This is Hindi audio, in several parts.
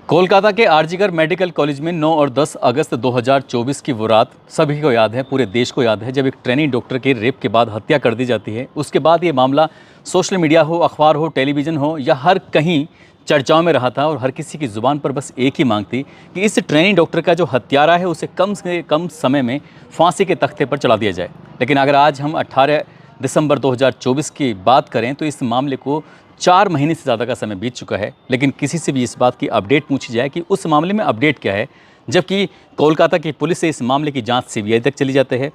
कोलकाता के आरजीकर मेडिकल कॉलेज में 9 और 10 अगस्त 2024 की वो रात सभी को याद है, पूरे देश को याद है, जब एक ट्रेनिंग डॉक्टर के रेप के बाद हत्या कर दी जाती है। उसके बाद ये मामला सोशल मीडिया हो, अखबार हो, टेलीविज़न हो या हर कहीं चर्चाओं में रहा था और हर किसी की ज़ुबान पर बस एक ही मांग थी कि इस ट्रेनिंग डॉक्टर का जो हत्यारा है उसे कम से कम समय में फांसी के तख्ते पर चढ़ा दिया जाए। लेकिन अगर आज हम 18 दिसंबर 2024 की बात करें तो इस मामले को 4 महीने से ज़्यादा का समय बीत चुका है, लेकिन किसी से भी इस बात की अपडेट पूछी जाए कि उस मामले में अपडेट क्या है, जबकि कोलकाता की पुलिस से इस मामले की जांच सीबीआई तक चली जाती है।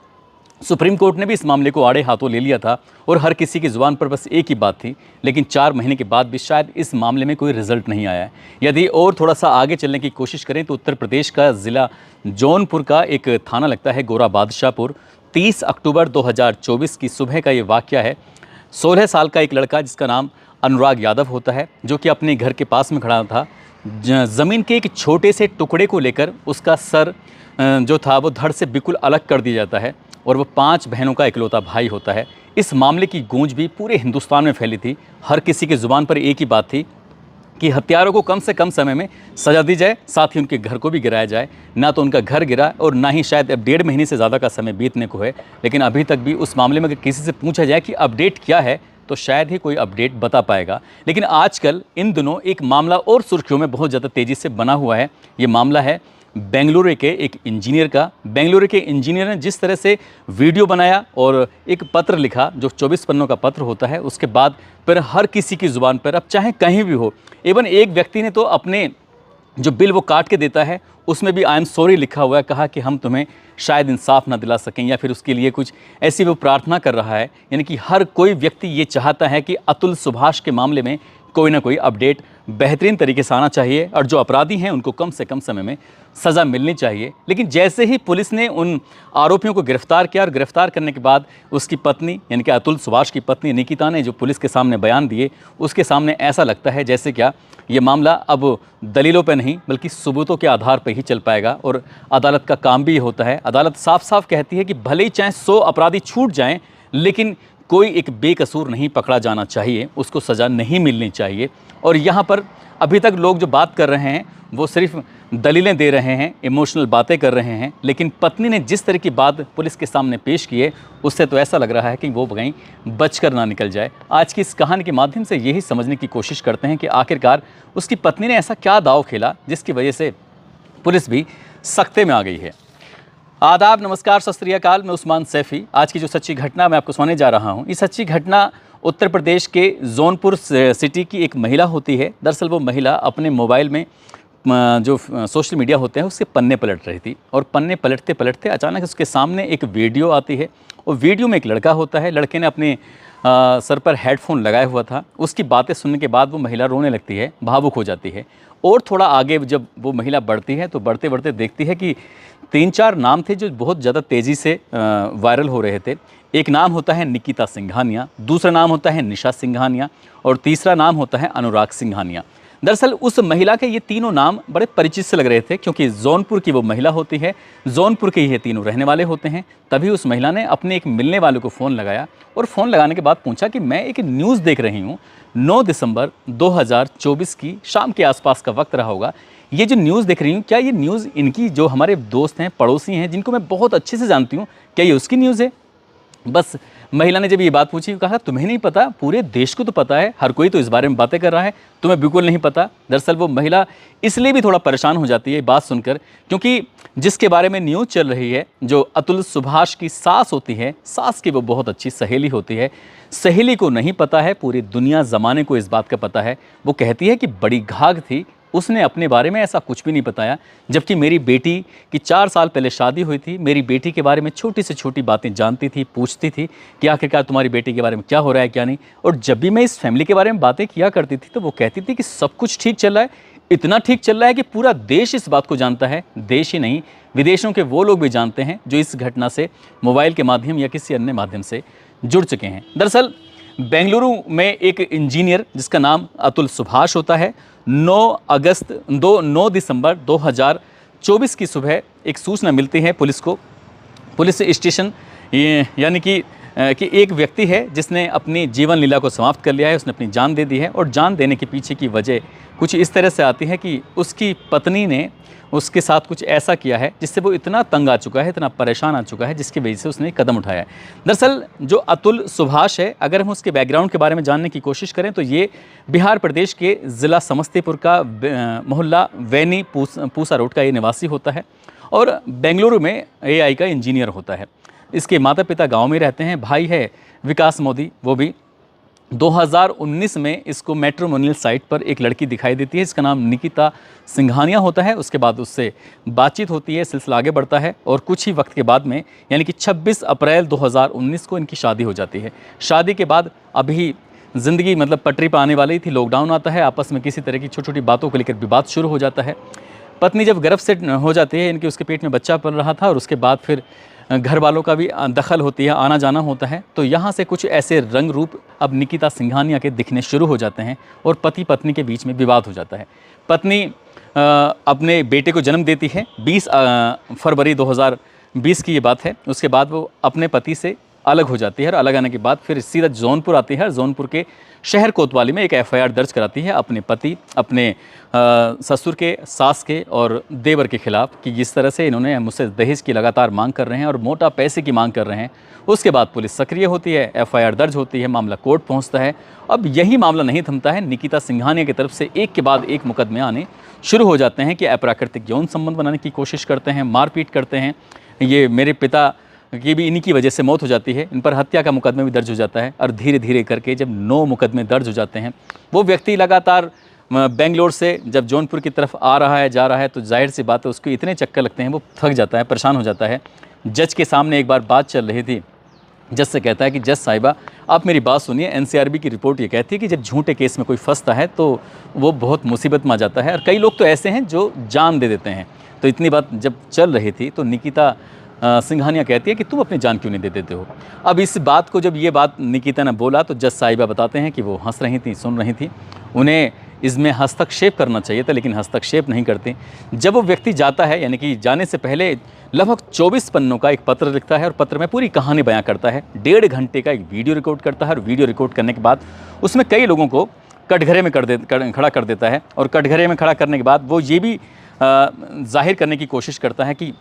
सुप्रीम कोर्ट ने भी इस मामले को आड़े हाथों ले लिया था और हर किसी की ज़ुबान पर बस एक ही बात थी, लेकिन 4 महीने के बाद भी शायद इस मामले में कोई रिजल्ट नहीं आया है। यदि और थोड़ा सा आगे चलने की कोशिश करें तो उत्तर प्रदेश का ज़िला जौनपुर का एक थाना लगता है गोरा बादशाहपुर। 30 अक्टूबर 2024 की सुबह का ये वाक़या है। 16 साल का एक लड़का जिसका नाम अनुराग यादव होता है, जो कि अपने घर के पास में खड़ा था। ज़मीन के एक छोटे से टुकड़े को लेकर उसका सर जो था वो धड़ से बिल्कुल अलग कर दिया जाता है और वो 5 बहनों का इकलौता भाई होता है। इस मामले की गूंज भी पूरे हिंदुस्तान में फैली थी। हर किसी की ज़ुबान पर एक ही बात थी कि हत्यारों को कम से कम समय में सज़ा दी जाए, साथ ही उनके घर को भी गिराया जाए। ना तो उनका घर गिरा और ना ही शायद अब 1.5 महीने से ज़्यादा का समय बीतने को है, लेकिन अभी तक भी उस मामले में अगर किसी से पूछा जाए कि अपडेट क्या है तो शायद ही कोई अपडेट बता पाएगा। लेकिन आजकल इन दिनों एक मामला और सुर्खियों में बहुत ज़्यादा तेज़ी से बना हुआ है। ये मामला है बेंगलुरु के एक इंजीनियर का। बेंगलुरु के इंजीनियर ने जिस तरह से वीडियो बनाया और एक पत्र लिखा जो 24 पन्नों का पत्र होता है, उसके बाद फिर हर किसी की ज़ुबान पर, अब चाहे कहीं भी हो, इवन एक व्यक्ति ने तो अपने जो बिल वो काट के देता है उसमें भी आई एम सॉरी लिखा हुआ है, कहा कि हम तुम्हें शायद इंसाफ ना दिला सकें या फिर उसके लिए कुछ ऐसी वो प्रार्थना कर रहा है। यानी कि हर कोई व्यक्ति ये चाहता है कि अतुल सुभाष के मामले में कोई ना कोई अपडेट बेहतरीन तरीके से आना चाहिए और जो अपराधी हैं उनको कम से कम समय में सज़ा मिलनी चाहिए। लेकिन जैसे ही पुलिस ने उन आरोपियों को गिरफ्तार किया और गिरफ्तार करने के बाद उसकी पत्नी यानी कि अतुल सुभाष की पत्नी निकिता ने जो पुलिस के सामने बयान दिए, उसके सामने ऐसा लगता है जैसे क्या ये मामला अब दलीलों पर नहीं बल्कि सबूतों के आधार पर ही चल पाएगा। और अदालत का काम भी ये होता है, अदालत साफ साफ कहती है कि भले ही चाहे 100 अपराधी छूट जाएं, लेकिन कोई एक बेकसूर नहीं पकड़ा जाना चाहिए, उसको सज़ा नहीं मिलनी चाहिए। और यहाँ पर अभी तक लोग जो बात कर रहे हैं वो सिर्फ दलीलें दे रहे हैं, इमोशनल बातें कर रहे हैं, लेकिन पत्नी ने जिस तरह की बात पुलिस के सामने पेश की है उससे तो ऐसा लग रहा है कि वो कहीं बचकर ना निकल जाए। आज की इस कहानी के माध्यम से यही समझने की कोशिश करते हैं कि आखिरकार उसकी पत्नी ने ऐसा क्या दांव खेला जिसकी वजह से पुलिस भी सख्ते में आ गई है। आदाब, नमस्कार, सत श्री अकाल। मैं उस्मान सैफ़ी। आज की जो सच्ची घटना मैं आपको सुनाने जा रहा हूँ, ये सच्ची घटना उत्तर प्रदेश के जौनपुर सिटी की एक महिला होती है। दरअसल वो महिला अपने मोबाइल में जो सोशल मीडिया होते हैं उसके पन्ने पलट रही थी और पन्ने पलटते पलटते अचानक उसके सामने एक वीडियो आती है और वीडियो में एक लड़का होता है। लड़के ने अपने सर पर हेडफोन लगाया हुआ था। उसकी बातें सुनने के बाद वो महिला रोने लगती है, भावुक हो जाती है। और थोड़ा आगे जब वो महिला बढ़ती है तो बढ़ते बढ़ते देखती है कि 3-4 नाम थे जो बहुत ज़्यादा तेज़ी से वायरल हो रहे थे। एक नाम होता है निकिता सिंघानिया, दूसरा नाम होता है निशा सिंघानिया और तीसरा नाम होता है अनुराग सिंघानिया। दरअसल उस महिला के ये तीनों नाम बड़े परिचित से लग रहे थे क्योंकि जौनपुर की वो महिला होती है, जौनपुर के ये तीनों रहने वाले होते हैं। तभी उस महिला ने अपने एक मिलने वाले को फ़ोन लगाया और फ़ोन लगाने के बाद पूछा कि मैं एक न्यूज़ देख रही हूँ, 9 दिसंबर 2024 की शाम के आसपास का वक्त रहा होगा। ये जो न्यूज़ देख रही हूँ, क्या ये न्यूज़ इनकी जो हमारे दोस्त हैं, पड़ोसी हैं, जिनको मैं बहुत अच्छे से जानती हूँ, क्या ये उसकी न्यूज़ है? बस महिला ने जब ये बात पूछी, कहा तुम्हें नहीं पता, पूरे देश को तो पता है, हर कोई तो इस बारे में बातें कर रहा है, तुम्हें बिल्कुल नहीं पता। दरअसल वो महिला इसलिए भी थोड़ा परेशान हो जाती है बात सुनकर, क्योंकि जिसके बारे में न्यूज़ चल रही है, जो अतुल सुभाष की सास होती है, सास की वो बहुत अच्छी सहेली होती है, सहेली को नहीं पता है, पूरी दुनिया ज़माने को इस बात का पता है। वो कहती है कि बड़ी घाघ थी, उसने अपने बारे में ऐसा कुछ भी नहीं बताया, जबकि मेरी बेटी की 4 साल पहले शादी हुई थी। मेरी बेटी के बारे में छोटी से छोटी बातें जानती थी, पूछती थी कि आखिरकार तुम्हारी बेटी के बारे में क्या हो रहा है क्या नहीं। और जब भी मैं इस फैमिली के बारे में बातें किया करती थी तो वो कहती थी कि सब कुछ ठीक चल रहा है, इतना ठीक चल रहा है कि पूरा देश इस बात को जानता है। देश ही नहीं, विदेशों के वो लोग भी जानते हैं जो इस घटना से मोबाइल के माध्यम या किसी अन्य माध्यम से जुड़ चुके हैं। दरअसल बेंगलुरु में एक इंजीनियर जिसका नाम अतुल सुभाष होता है, 9 दिसंबर 2024 की सुबह एक सूचना मिलती है पुलिस को। पुलिस स्टेशन यानी कि कि एक व्यक्ति है जिसने अपनी जीवन लीला को समाप्त कर लिया है, उसने अपनी जान दे दी है। और जान देने के पीछे की वजह कुछ इस तरह से आती है कि उसकी पत्नी ने उसके साथ कुछ ऐसा किया है जिससे वो इतना तंग आ चुका है, इतना परेशान आ चुका है, जिसकी वजह से उसने कदम उठाया है। दरअसल जो अतुल सुभाष है, अगर हम उसके बैकग्राउंड के बारे में जानने की कोशिश करें तो ये बिहार प्रदेश के ज़िला समस्तीपुर का मोहल्ला वैनी पूसा रोड का ये निवासी होता है और बेंगलुरु में AI का इंजीनियर होता है। इसके माता पिता गांव में रहते हैं। भाई है विकास मोदी, वो भी 2019 में इसको मैट्रिमोनियल साइट पर एक लड़की दिखाई देती है, इसका नाम निकिता सिंघानिया होता है। उसके बाद उससे बातचीत होती है, सिलसिला आगे बढ़ता है और कुछ ही वक्त के बाद में यानी कि 26 अप्रैल 2019 को इनकी शादी हो जाती है। शादी के बाद अभी ज़िंदगी मतलब पटरी पर आने वाली थी, लॉकडाउन आता है, आपस में किसी तरह की छोटी छोटी बातों को लेकर विवाद शुरू हो जाता है। पत्नी जब गर्भ से हो जाती है, इनके उसके पेट में बच्चा पल रहा था और उसके बाद फिर घर वालों का भी दखल होती है, आना जाना होता है। तो यहाँ से कुछ ऐसे रंग रूप अब निकिता सिंघानिया के दिखने शुरू हो जाते हैं और पति पत्नी के बीच में विवाद हो जाता है। पत्नी अपने बेटे को जन्म देती है, 20 फरवरी 2020 की ये बात है। उसके बाद वो अपने पति से अलग हो जाती है और अलग आने के बाद फिर सीधा जौनपुर आती है। जौनपुर के शहर कोतवाली में एक FIR दर्ज कराती है अपने पति, अपने ससुर के, सास के और देवर के खिलाफ कि जिस तरह से इन्होंने मुझसे दहेज की लगातार मांग कर रहे हैं और मोटा पैसे की मांग कर रहे हैं। उसके बाद पुलिस सक्रिय होती है, FIR दर्ज होती है, मामला कोर्ट पहुंचता है। अब यही मामला नहीं थमता है, निकिता सिंघानिया की तरफ से एक के बाद एक मुकदमे आने शुरू हो जाते हैं कि अप्राकृतिक यौन संबंध बनाने की कोशिश करते हैं, मारपीट करते हैं। ये मेरे पिता की भी इन्हीं की वजह से मौत हो जाती है, इन पर हत्या का मुकदमा भी दर्ज हो जाता है। और धीरे धीरे करके जब 9 मुकदमे दर्ज हो जाते हैं, वो व्यक्ति लगातार बेंगलोर से जब जौनपुर की तरफ आ रहा है, जा रहा है, तो जाहिर सी बात है उसको इतने चक्कर लगते हैं, वो थक जाता है, परेशान हो जाता है। जज के सामने एक बार बात चल रही थी, जज से कहता है कि जज साहिबा आप मेरी बात सुनिए, NCRB की रिपोर्ट ये कहती है कि जब झूठे केस में कोई फंसता है तो वो बहुत मुसीबत में आ जाता है और कई लोग तो ऐसे हैं जो जान दे देते हैं। तो इतनी बात जब चल रही थी तो निकिता सिंघानिया कहती है कि तुम अपनी जान क्यों नहीं दे देते हो। अब इस बात को जब ये बात निकिता ने बोला तो जज साहिबा बताते हैं कि वो हंस रही थी, सुन रही थी, उन्हें इसमें हस्तक्षेप करना चाहिए था लेकिन हस्तक्षेप नहीं करते। जब वो व्यक्ति जाता है, यानी कि जाने से पहले लगभग 24 पन्नों का एक पत्र लिखता है और पत्र में पूरी कहानी बयां करता है। 1.5 घंटे का एक वीडियो रिकॉर्ड करता है और वीडियो रिकॉर्ड करने के बाद उसमें कई लोगों को कटघरे में खड़ा कर देता है। और कटघरे में खड़ा करने के बाद वो ये भी जाहिर करने की कोशिश करता है कि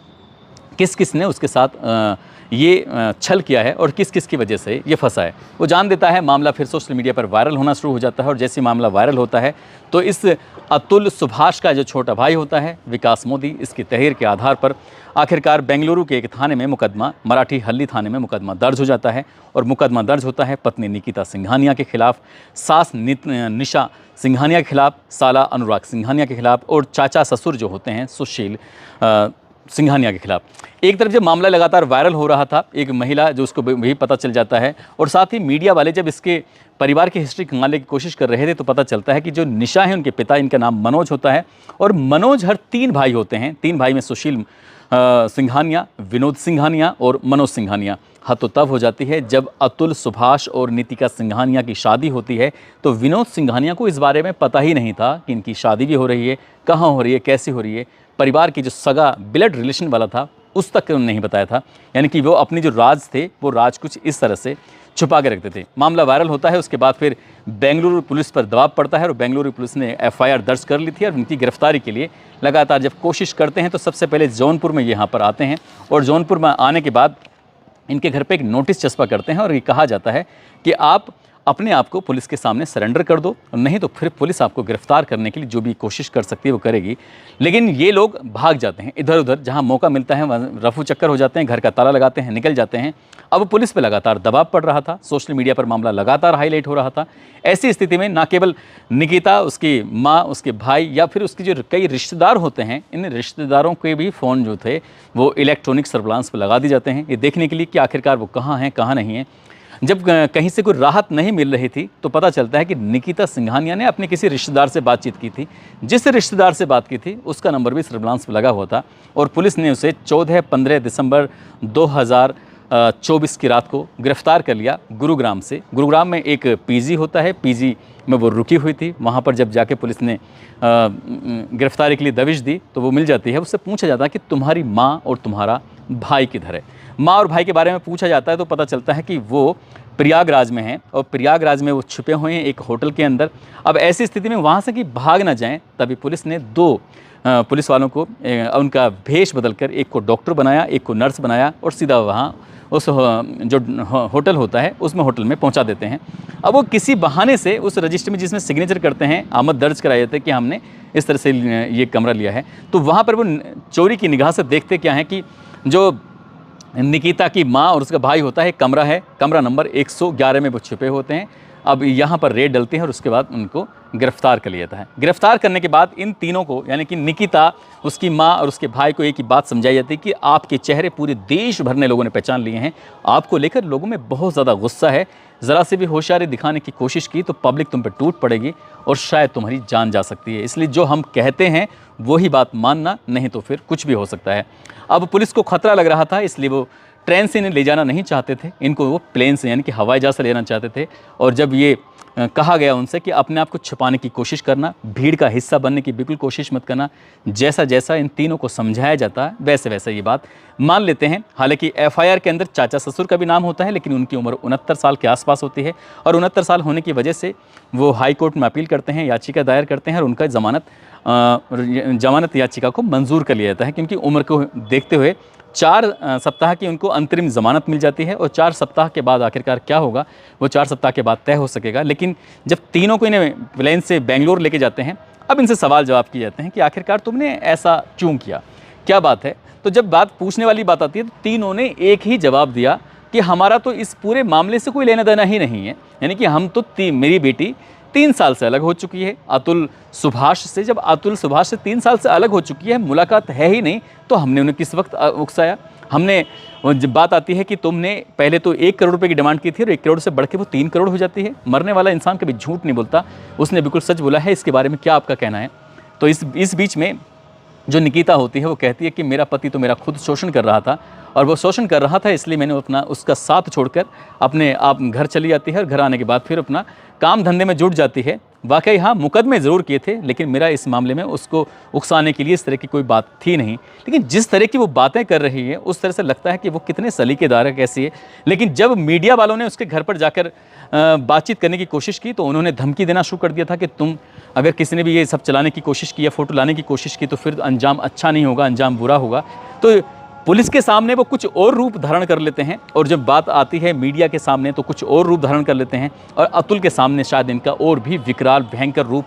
किस किस ने उसके साथ ये छल किया है और किस किस की वजह से ये फंसा है। वो जान देता है, मामला फिर सोशल मीडिया पर वायरल होना शुरू हो जाता है और जैसे मामला वायरल होता है तो इस अतुल सुभाष का जो छोटा भाई होता है विकास मोदी, इसकी तहरीर के आधार पर आखिरकार बेंगलुरु के एक थाने में मुकदमा, मराठी हल्ली थाने में मुकदमा दर्ज हो जाता है। और मुकदमा दर्ज होता है पत्नी निकिता सिंघानिया के खिलाफ, सास निशा सिंघानिया के खिलाफ, साला अनुराग सिंघानिया के खिलाफ और चाचा ससुर जो होते हैं सुशील सिंघानिया के खिलाफ। एक तरफ जब मामला लगातार वायरल हो रहा था, एक महिला जो उसको भी पता चल जाता है और साथ ही मीडिया वाले जब इसके परिवार की हिस्ट्री खंगालने की कोशिश कर रहे थे तो पता चलता है कि जो निशा है उनके पिता, इनका नाम मनोज होता है और मनोज हर 3 भाई होते हैं। 3 भाई में सुशील सिंघानिया, विनोद सिंघानिया और मनोज सिंघानिया। हाँ, तो तब हो जाती है जब अतुल सुभाष और नितिका सिंघानिया की शादी होती है तो विनोद सिंघानिया को इस बारे में पता ही नहीं था कि इनकी शादी भी हो रही है, कहाँ हो रही है, कैसे हो रही है। परिवार की जो सगा ब्लड रिलेशन वाला था उस तक नहीं बताया था, यानी कि वो अपने जो राज थे वो राज कुछ इस तरह से छुपा के रखते थे। मामला वायरल होता है, उसके बाद फिर बेंगलुरु पुलिस पर दबाव पड़ता है और बेंगलुरु पुलिस ने FIR दर्ज कर ली थी और उनकी गिरफ्तारी के लिए लगातार जब कोशिश करते हैं तो सबसे पहले जौनपुर में यहाँ पर आते हैं और जौनपुर में आने के बाद इनके घर पे एक नोटिस चस्पा करते हैं और ये कहा जाता है कि आप अपने आप को पुलिस के सामने सरेंडर कर दो, नहीं तो फिर पुलिस आपको गिरफ्तार करने के लिए जो भी कोशिश कर सकती है वो करेगी। लेकिन ये लोग भाग जाते हैं इधर उधर, जहां मौका मिलता है वहाँ रफू चक्कर हो जाते हैं, घर का ताला लगाते हैं, निकल जाते हैं। अब पुलिस पे लगातार दबाव पड़ रहा था, सोशल मीडिया पर मामला लगातार हाईलाइट हो रहा था। ऐसी स्थिति में न केवल निकिता, उसकी माँ, उसके भाई या फिर उसके जो कई रिश्तेदार होते हैं, इन रिश्तेदारों के भी फ़ोन जो थे वो इलेक्ट्रॉनिक सर्विलांस पर लगा दिए जाते हैं, ये देखने के लिए कि आखिरकार वो कहाँ हैं कहाँ नहीं हैं। जब कहीं से कोई राहत नहीं मिल रही थी तो पता चलता है कि निकिता सिंघानिया ने अपने किसी रिश्तेदार से बातचीत की थी। जिस रिश्तेदार से बात की थी उसका नंबर भी सर्विलांस पर लगा हुआ था और पुलिस ने उसे 14-15 दिसंबर 2024 की रात को गिरफ्तार कर लिया गुरुग्राम से। गुरुग्राम में एक PG होता है, PG में वो रुकी हुई थी। वहाँ पर जब जाके पुलिस ने गिरफ्तारी के लिए दबिश दी तो वो मिल जाती है। उससे पूछा जाता है कि तुम्हारी माँ और तुम्हारा भाई किधर है। माँ और भाई के बारे में पूछा जाता है तो पता चलता है कि वो प्रयागराज में हैं और प्रयागराज में वो छुपे हुए हैं एक होटल के अंदर। अब ऐसी स्थिति में वहाँ से कि भाग ना जाएं, तभी पुलिस ने 2 पुलिस वालों को उनका भेष बदलकर एक को डॉक्टर बनाया, एक को नर्स बनाया और सीधा वहाँ उस जो होटल होता है उसमें होटल में पहुंचा देते हैं। अब वो किसी बहाने से उस रजिस्टर में जिसमें सिग्नेचर करते हैं, आमद दर्ज कराया जाता है कि हमने इस तरह से ये कमरा लिया है, तो वहाँ पर वो चोरी की निगाह से देखते क्या है कि जो निकिता की माँ और उसका भाई होता है, कमरा है, कमरा नंबर 111 में वो छुपे होते हैं। अब यहाँ पर रेड डलती है और उसके बाद उनको गिरफ्तार कर लिया जाता है। गिरफ्तार करने के बाद इन तीनों को, यानी कि निकिता, उसकी माँ और उसके भाई को एक ही बात समझाई जाती है कि आपके चेहरे पूरे देश भर ने लोगों ने पहचान लिए हैं, आपको लेकर लोगों में बहुत ज़्यादा गुस्सा है, ज़रा से भी होशियारी दिखाने की कोशिश की तो पब्लिक तुम पर टूट पड़ेगी और शायद तुम्हारी जान जा सकती है, इसलिए जो हम कहते हैं वही बात मानना, नहीं तो फिर कुछ भी हो सकता है। अब पुलिस को खतरा लग रहा था, इसलिए वो ट्रेन से इन्हें ले जाना नहीं चाहते थे, इनको वो प्लेन से यानी कि हवाई जहाज़ से लेना चाहते थे। और जब ये कहा गया उनसे कि अपने आप को छुपाने की कोशिश करना, भीड़ का हिस्सा बनने की बिल्कुल कोशिश मत करना, जैसा जैसा इन तीनों को समझाया जाता है वैसे वैसे ये बात मान लेते हैं। हालांकि एफआईआर के अंदर चाचा ससुर का भी नाम होता है, लेकिन उनकी उम्र 69 साल के आसपास होती है और 69 साल होने की वजह से वो हाई कोर्ट में अपील करते हैं, याचिका दायर करते हैं और उनका जमानत याचिका को मंजूर कर लिया जाता है, क्योंकि उम्र को देखते हुए 4 सप्ताह की उनको अंतरिम ज़मानत मिल जाती है और 4 सप्ताह के बाद आखिरकार क्या होगा वो 4 सप्ताह के बाद तय हो सकेगा। लेकिन जब तीनों को इन्हें प्लेन से बेंगलोर लेके जाते हैं, अब इनसे सवाल जवाब किए जाते हैं कि आखिरकार तुमने ऐसा क्यों किया, क्या बात है। तो जब बात पूछने वाली बात आती है तो तीनों ने एक ही जवाब दिया कि हमारा तो इस पूरे मामले से कोई लेना देना ही नहीं है, यानी कि हम तो मेरी बेटी 3 साल से अलग हो चुकी है अतुल सुभाष से। जब अतुल सुभाष से 3 साल से अलग हो चुकी है, मुलाकात है ही नहीं, तो हमने उन्हें किस वक्त उकसाया। हमने जब बात आती है कि तुमने पहले तो 1 करोड़ रुपए की डिमांड की थी और 1 करोड़ से बढ़ के वो 3 करोड़ हो जाती है। मरने वाला इंसान कभी झूठ नहीं बोलता, उसने बिल्कुल सच बोला है। इसके बारे में क्या आपका कहना है। तो इस बीच में जो निकिता होती है वो कहती है कि मेरा पति तो मेरा खुद शोषण कर रहा था और वो शोषण कर रहा था, इसलिए मैंने उसका साथ छोड़कर अपने आप घर चली जाती है और घर आने के बाद फिर अपना काम धंधे में जुट जाती है। वाकई हाँ, मुकदमे ज़रूर किए थे, लेकिन मेरा इस मामले में उसको उकसाने के लिए इस तरह की कोई बात थी नहीं। लेकिन जिस तरह की वो बातें कर रही है उस तरह से लगता है कि वो कितने सलीकेदार है, कैसी है। लेकिन जब मीडिया वालों ने उसके घर पर जाकर बातचीत करने की कोशिश की तो उन्होंने धमकी देना शुरू कर दिया था कि तुम अगर किसी ने भी ये सब चलाने की कोशिश की या फ़ोटो लाने की कोशिश की तो फिर अंजाम अच्छा नहीं होगा, अंजाम बुरा होगा। तो पुलिस के सामने वो कुछ और रूप धारण कर लेते हैं और जब बात आती है मीडिया के सामने तो कुछ और रूप धारण कर लेते हैं और अतुल के सामने शायद इनका और भी विकराल भयंकर रूप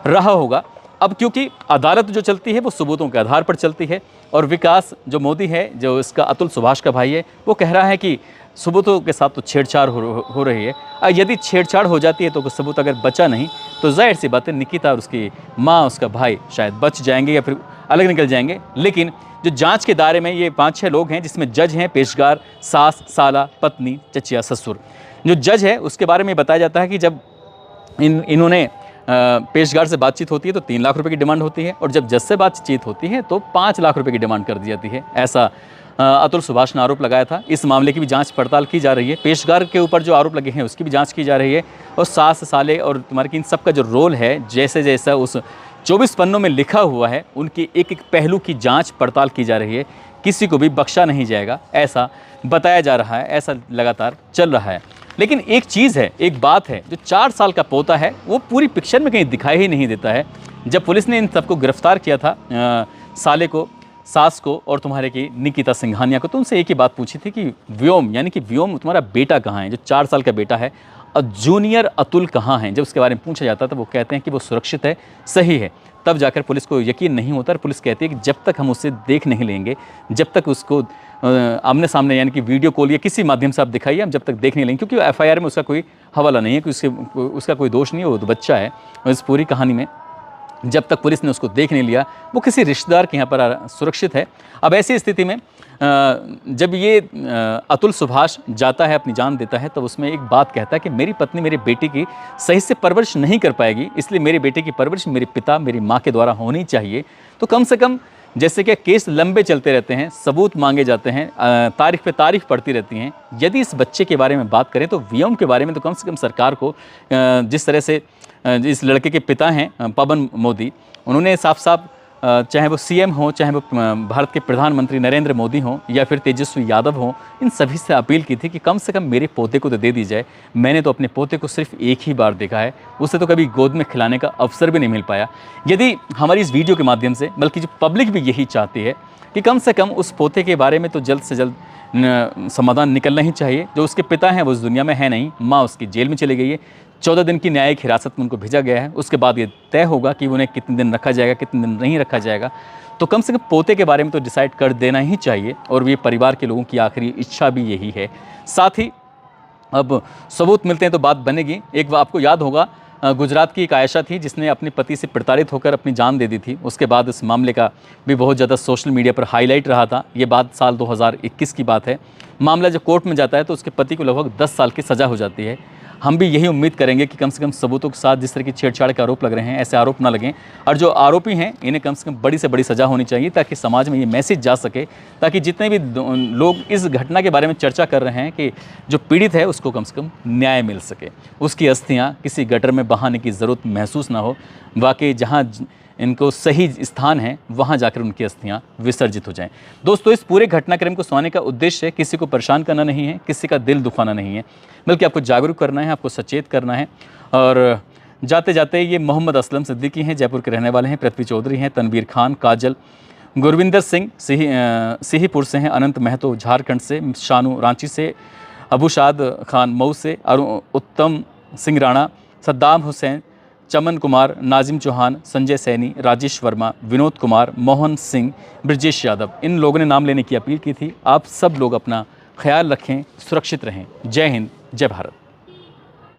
रहा होगा। अब क्योंकि अदालत जो चलती है वो सबूतों के आधार पर चलती है और विकास जो मोदी है, जो इसका अतुल सुभाष का भाई है, वो कह रहा है कि सबूतों के साथ तो छेड़छाड़ हो रही है। यदि छेड़छाड़ हो जाती है तो सबूत अगर बचा नहीं तो जाहिर सी बात है निकिता और उसकी माँ, उसका भाई शायद बच जाएंगे या फिर अलग निकल जाएंगे। लेकिन जो जांच के दायरे में ये 5-6 लोग हैं, जिसमें जज हैं, पेशगार, सास, साला, पत्नी, चचिया, ससुर। जो जज है उसके बारे में बताया जाता है कि जब इन्होंने पेशगार से बातचीत होती है तो 3 लाख रुपए की डिमांड होती है और जब जज से बातचीत होती है तो 5 लाख रुपए की डिमांड कर दी जाती है। ऐसा अतुल सुभाष ने आरोप लगाया था। इस मामले की भी जांच पड़ताल की जा रही है। पेशगार के ऊपर जो आरोप लगे हैं उसकी भी जांच की जा रही है और सास, साले और तुम्हारे की इन सब का जो रोल है, जैसे जैसा उस 24 पन्नों में लिखा हुआ है, उनकी एक एक पहलू की जांच पड़ताल की जा रही है। किसी को भी बख्शा नहीं जाएगा, ऐसा बताया जा रहा है, ऐसा लगातार चल रहा है। लेकिन एक चीज़ है, एक बात है, जो 4 साल का पोता है वो पूरी पिक्चर में कहीं दिखाई ही नहीं देता है। जब पुलिस ने इन सबको गिरफ्तार किया था, साले को, सास को और तुम्हारे की निकिता सिंघानिया को, तो उनसे एक ही बात पूछी थी कि व्योम, यानी कि व्योम तुम्हारा बेटा कहाँ है, जो 4 साल का बेटा है, और जूनियर अतुल कहाँ हैं। जब उसके बारे में पूछा जाता तो वो कहते हैं कि वो सुरक्षित है, सही है। तब जाकर पुलिस को यकीन नहीं होता और पुलिस कहती है कि जब तक हम उसे देख नहीं लेंगे, जब तक उसको आमने सामने यानी कि वीडियो कॉल या किसी माध्यम से आप दिखाइए, हम जब तक देख नहीं लेंगे, क्योंकि एफआईआर में उसका कोई हवाला नहीं है, कि उसका कोई दोष नहीं है, वो तो बच्चा है। इस पूरी कहानी में जब तक पुलिस ने उसको देख नहीं लिया, वो किसी रिश्तेदार के यहाँ पर सुरक्षित है। अब ऐसी स्थिति में जब ये अतुल सुभाष जाता है, अपनी जान देता है, तो उसमें एक बात कहता है कि मेरी पत्नी मेरी बेटी की सही से परवरिश नहीं कर पाएगी, इसलिए मेरे बेटे की परवरिश मेरे पिता, मेरी माँ के द्वारा होनी चाहिए। तो कम से कम जैसे कि केस लंबे चलते रहते हैं, सबूत मांगे जाते हैं, तारीख पे तारीख पड़ती रहती हैं। यदि इस बच्चे के बारे में बात करें तो व्योम के बारे में तो कम से कम सरकार को, जिस तरह से इस लड़के के पिता हैं पवन मोदी, उन्होंने साफ साफ चाहे वो सीएम हो, चाहे वो भारत के प्रधानमंत्री नरेंद्र मोदी हों या फिर तेजस्वी यादव हों, इन सभी से अपील की थी कि कम से कम मेरे पोते को तो दे दी जाए। मैंने तो अपने पोते को सिर्फ एक ही बार देखा है, उसे तो कभी गोद में खिलाने का अवसर भी नहीं मिल पाया। यदि हमारी इस वीडियो के माध्यम से, बल्कि जो पब्लिक भी यही चाहती है कि कम से कम उस पोते के बारे में तो जल्द से जल्द समाधान निकलना ही चाहिए। जो उसके पिता हैं वो उस दुनिया में है नहीं, माँ उसकी जेल में चली गई है, 14 दिन की न्यायिक हिरासत में उनको भेजा गया है। उसके बाद ये तय होगा कि उन्हें कितने दिन रखा जाएगा, कितने दिन नहीं रखा जाएगा। तो कम से कम पोते के बारे में तो डिसाइड कर देना ही चाहिए, और ये परिवार के लोगों की आखिरी इच्छा भी यही है। साथ ही अब सबूत मिलते हैं तो बात बनेगी। एक आपको याद होगा, गुजरात की एक आयशा थी जिसने अपने पति से प्रताड़ित होकर अपनी जान दे दी थी। उसके बाद इस मामले का भी बहुत ज़्यादा सोशल मीडिया पर हाईलाइट रहा था। ये बात साल 2021 की बात है। मामला जब कोर्ट में जाता है तो उसके पति को लगभग 10 साल की सज़ा हो जाती है। हम भी यही उम्मीद करेंगे कि कम से कम सबूतों के साथ जिस तरह की छेड़छाड़ के आरोप लग रहे हैं, ऐसे आरोप ना लगें, और जो आरोपी हैं इन्हें कम से कम बड़ी से बड़ी सज़ा होनी चाहिए, ताकि समाज में ये मैसेज जा सके, ताकि जितने भी लोग इस घटना के बारे में चर्चा कर रहे हैं कि जो पीड़ित है उसको कम से कम न्याय मिल सके, उसकी अस्थियाँ किसी गटर में बहाने की ज़रूरत महसूस ना हो। वाकई जहाँ इनको सही स्थान है वहाँ जाकर उनकी अस्थियाँ विसर्जित हो जाएं। दोस्तों, इस पूरे घटनाक्रम को सुनाने का उद्देश्य किसी को परेशान करना नहीं है, किसी का दिल दुखाना नहीं है, बल्कि आपको जागरूक करना है, आपको सचेत करना है। और जाते जाते ये मोहम्मद असलम सिद्दीकी हैं, जयपुर के रहने वाले हैं, पृथ्वी चौधरी हैं, तनवीर खान, काजल, गुरविंदर सिंह सिहीपुर से हैं, अनंत महतो झारखंड से, शानू रांची से, अबूशाद खान मऊ से, उत्तम सिंह राणा, सद्दाम हुसैन, चमन कुमार, नाजिम चौहान, संजय सैनी, राजेश वर्मा, विनोद कुमार, मोहन सिंह, ब्रजेश यादव, इन लोगों ने नाम लेने की अपील की थी। आप सब लोग अपना ख्याल रखें, सुरक्षित रहें। जय हिंद, जय भारत।